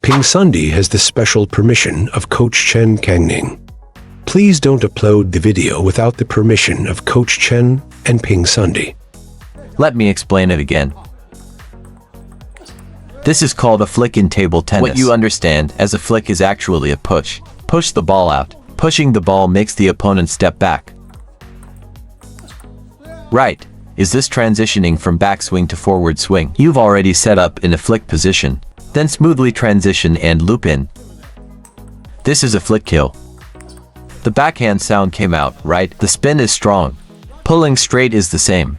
PingSunday has the special permission of Coach Chen Kangning. Please don't upload the video without the permission of Coach Chen and PingSunday. Let me explain it again. This is called a flick in table tennis. What you understand as a flick is actually a push. Push the ball out. Pushing the ball makes the opponent step back. Right. Is this transitioning from backswing to forward swing? You've already set up in a flick position. Then smoothly transition and loop in. This is a flick kill. The backhand sound came out, right? The spin is strong. Pulling straight is the same.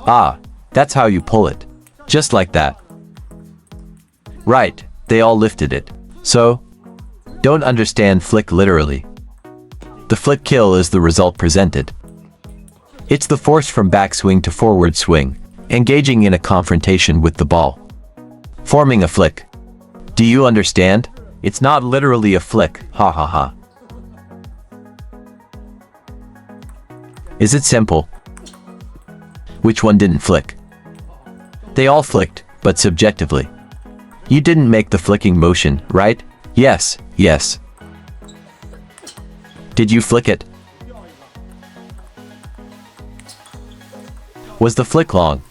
Ah, that's how you pull it. Just like that. Right, they all lifted it. So, don't understand flick literally. The flick kill is the result presented. It's the force from backswing to forward swing, engaging in a confrontation with the ball. Forming a flick. Do you understand? It's not literally a flick, ha ha ha. Is it simple? Which one didn't flick? They all flicked, but subjectively. You didn't make the flicking motion, right? Yes, yes. Did you flick it? Was the flick long?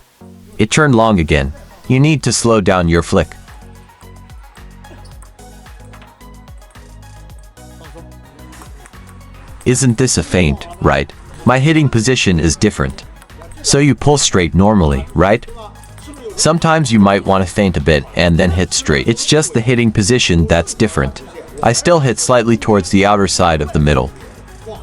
It turned long again. You need to slow down your flick. Isn't this a feint, right? My hitting position is different. So you pull straight normally, right? Sometimes you might want to feint a bit and then hit straight. It's just the hitting position that's different. I still hit slightly towards the outer side of the middle.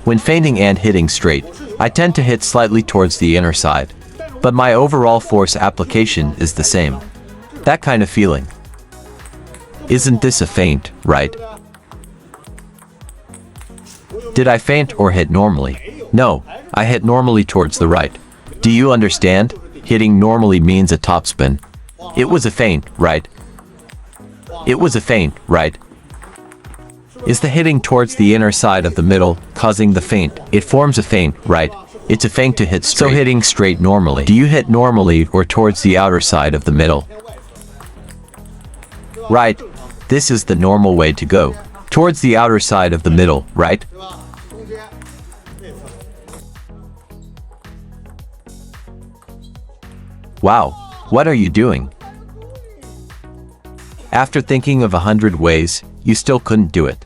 When feinting and hitting straight, I tend to hit slightly towards the inner side. But my overall force application is the same. That kind of feeling. Isn't this a feint, right? Did I feint or hit normally? No, I hit normally towards the right. Do you understand? Hitting normally means a topspin. It was a feint, right? It was a feint, right? Is the hitting towards the inner side of the middle causing the feint? It forms a feint, right? It's a feint to hit straight. So hitting straight normally. Do you hit normally or towards the outer side of the middle? Right. This is the normal way to go. Towards the outer side of the middle, right? Wow, what are you doing? After thinking of 100 ways, you still couldn't do it.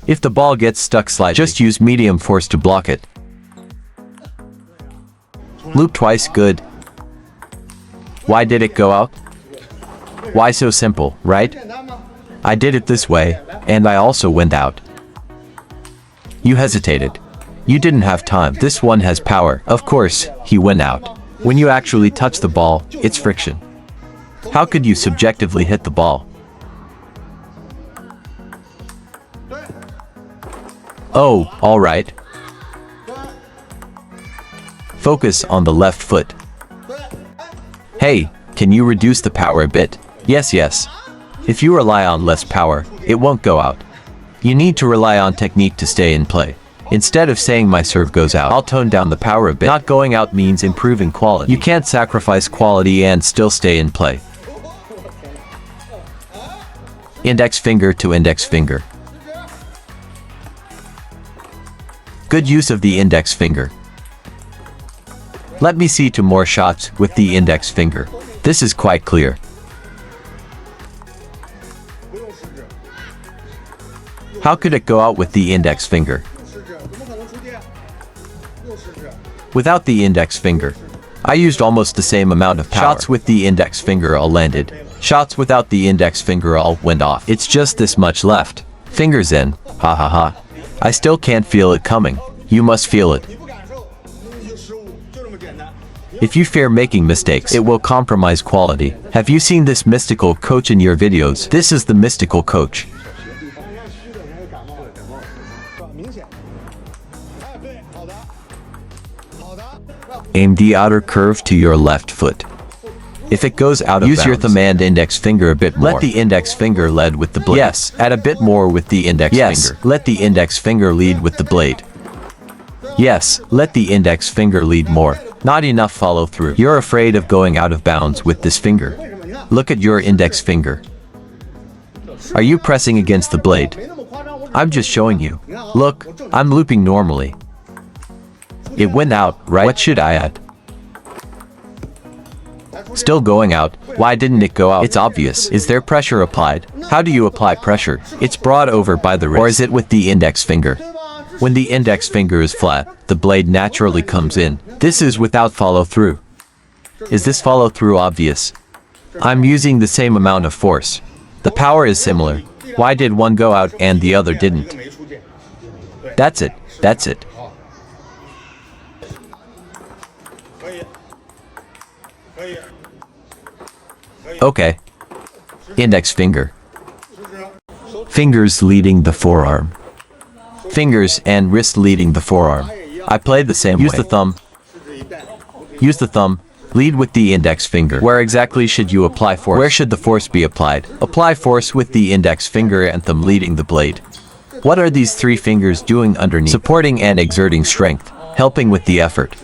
If the ball gets stuck slightly, just use medium force to block it. Loop twice, good. Why did it go out? Why so simple, right? I did it this way, and I also went out. You hesitated. You didn't have time. This one has power. Of course, he went out. When you actually touch the ball, it's friction. How could you subjectively hit the ball? Oh, all right. Focus on the left foot. Hey, can you reduce the power a bit? Yes, yes. If you rely on less power, it won't go out. You need to rely on technique to stay in play. Instead of saying my serve goes out, I'll tone down the power a bit. Not going out means improving quality. You can't sacrifice quality and still stay in play. Index finger to index finger. Good use of the index finger. Let me see two more shots with the index finger. This is quite clear. How could it go out with the index finger? Without the index finger, I used almost the same amount of power. Shots with the index finger all landed. Shots without the index finger all went off. It's just this much left. Fingers in, ha ha ha. I still can't feel it coming. You must feel it. If you fear making mistakes, it will compromise quality. Have you seen this mystical coach in your videos? This is the mystical coach. Aim the outer curve to your left foot. If it goes out of bounds, use your thumb and index finger a bit more. Let the index finger lead with the blade. Yes, add a bit more with the index finger. Let the index finger lead with the blade. Yes, let the index finger lead more. Not enough follow through. You're afraid of going out of bounds with this finger. Look at your index finger. Are you pressing against the blade? I'm just showing you. Look, I'm looping normally. It went out, right? What should I add? Still going out. Why didn't it go out? It's obvious. Is there pressure applied? How do you apply pressure? It's brought over by the wrist. Or is it with the index finger? When the index finger is flat, the blade naturally comes in. This is without follow through. Is this follow through obvious? I'm using the same amount of force. The power is similar. Why did one go out and the other didn't? That's it. That's it. Okay. Index finger. Fingers leading the forearm. Fingers and wrist leading the forearm. I play the same way. Use the thumb. Use the thumb. Lead with the index finger. Where exactly should you apply force? Where should the force be applied? Apply force with the index finger and thumb leading the blade. What are these three fingers doing underneath? Supporting and exerting strength, helping with the effort.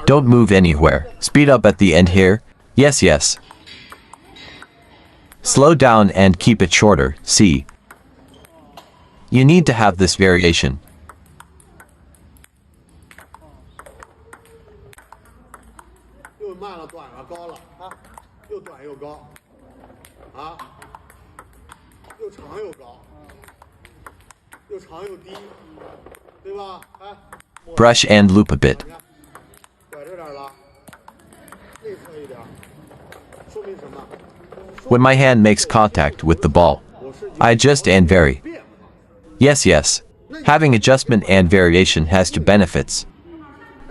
Don't move anywhere. Speed up at the end here. Yes, yes. Slow down and keep it shorter. See. You need to have this variation. Brush and loop a bit. When my hand makes contact with the ball, I adjust and vary. Yes, yes. Having adjustment and variation has two benefits.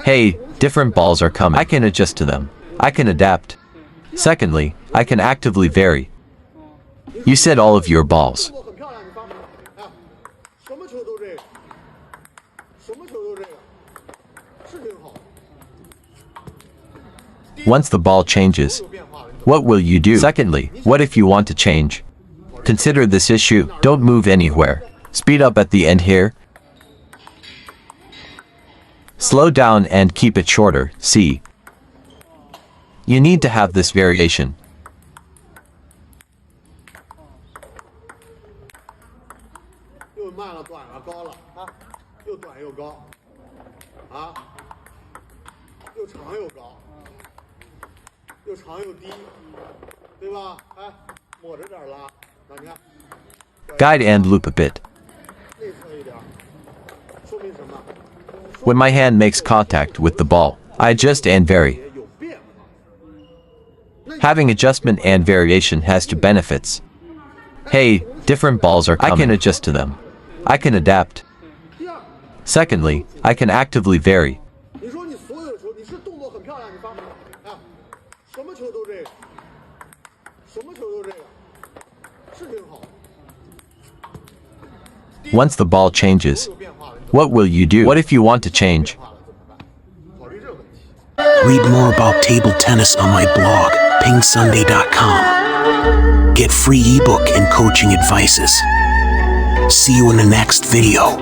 Hey, different balls are coming. I can adjust to them. I can adapt. Secondly, I can actively vary. You said all of your balls. Once the ball changes, what will you do? Secondly, what if you want to change? Consider this issue. Don't move anywhere. Speed up at the end here. Slow down and keep it shorter. See. You need to have this variation. Guide and loop a bit. When my hand makes contact with the ball, I adjust and vary. Having adjustment and variation has two benefits. Hey, different balls are coming. I can adjust to them. I can adapt. Secondly, I can actively vary. Once the ball changes, what will you do? What if you want to change? Read more about table tennis on my blog, PingSunday.com. Get free ebook and coaching advices. See you in the next video.